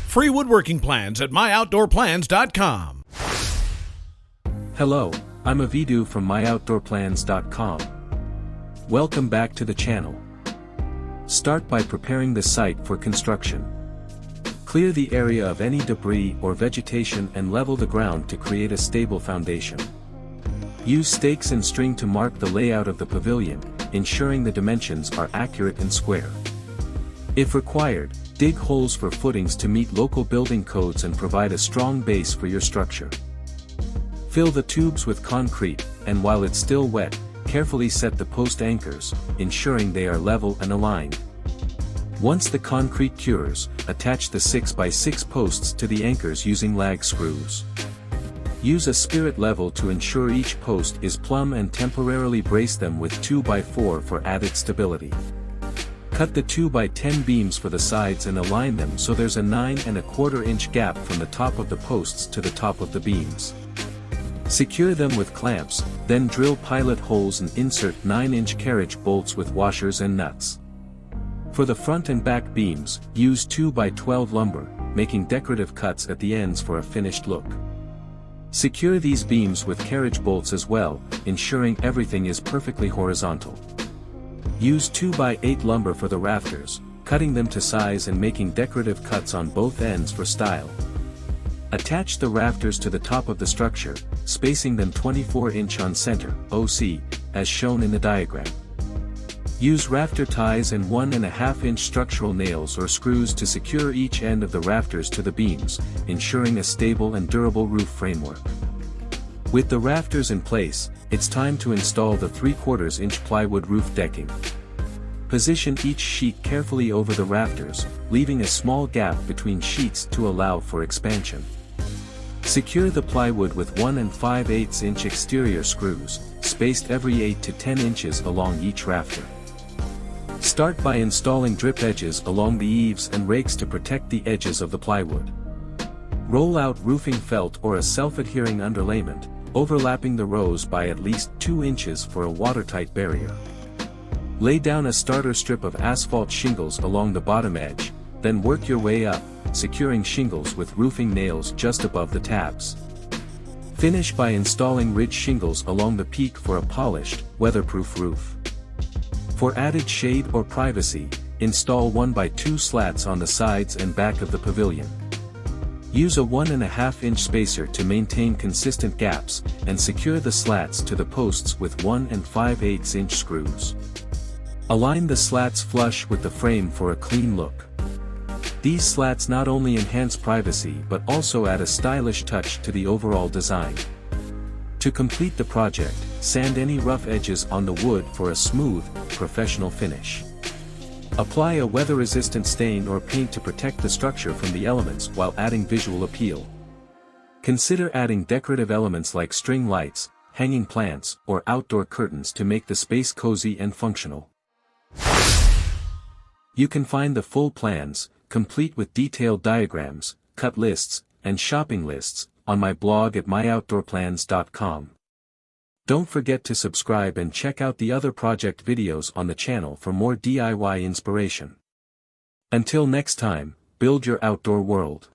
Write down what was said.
Free woodworking plans at myoutdoorplans.com. Hello, I'm Avidu from myoutdoorplans.com. Welcome back to the channel. Start by preparing the site for construction. Clear the area of any debris or vegetation and level the ground to create a stable foundation. Use stakes and string to mark the layout of the pavilion, ensuring the dimensions are accurate and square. If required, dig holes for footings to meet local building codes and provide a strong base for your structure. Fill the tubes with concrete, and while it's still wet, carefully set the post anchors, ensuring they are level and aligned. Once the concrete cures, attach the 6x6 posts to the anchors using lag screws. Use a spirit level to ensure each post is plumb and temporarily brace them with 2x4 for added stability. Cut the 2x10 beams for the sides and align them so there's a 9¼ inch gap from the top of the posts to the top of the beams. Secure them with clamps, then drill pilot holes and insert 9-inch carriage bolts with washers and nuts. For the front and back beams, use 2x12 lumber, making decorative cuts at the ends for a finished look. Secure these beams with carriage bolts as well, ensuring everything is perfectly horizontal. Use 2x8 lumber for the rafters, cutting them to size and making decorative cuts on both ends for style. Attach the rafters to the top of the structure, spacing them 24-inch on center, OC, as shown in the diagram. Use rafter ties and 1½ inch structural nails or screws to secure each end of the rafters to the beams, ensuring a stable and durable roof framework. With the rafters in place, it's time to install the 3/4 inch plywood roof decking. Position each sheet carefully over the rafters, leaving a small gap between sheets to allow for expansion. Secure the plywood with 1 5/8 inch exterior screws, spaced every 8 to 10 inches along each rafter. Start by installing drip edges along the eaves and rakes to protect the edges of the plywood. Roll out roofing felt or a self-adhering underlayment, overlapping the rows by at least 2 inches for a watertight barrier. Lay down a starter strip of asphalt shingles along the bottom edge, then work your way up, securing shingles with roofing nails just above the tabs. Finish by installing ridge shingles along the peak for a polished, weatherproof roof. For added shade or privacy, install 1x2 slats on the sides and back of the pavilion. Use a 1½ inch spacer to maintain consistent gaps, and secure the slats to the posts with 1 5/8 inch screws. Align the slats flush with the frame for a clean look. These slats not only enhance privacy but also add a stylish touch to the overall design. To complete the project, sand any rough edges on the wood for a smooth, professional finish. Apply a weather-resistant stain or paint to protect the structure from the elements while adding visual appeal. Consider adding decorative elements like string lights, hanging plants, or outdoor curtains to make the space cozy and functional. You can find the full plans, complete with detailed diagrams, cut lists, and shopping lists, on my blog at myoutdoorplans.com. Don't forget to subscribe and check out the other project videos on the channel for more DIY inspiration. Until next time, build your outdoor world.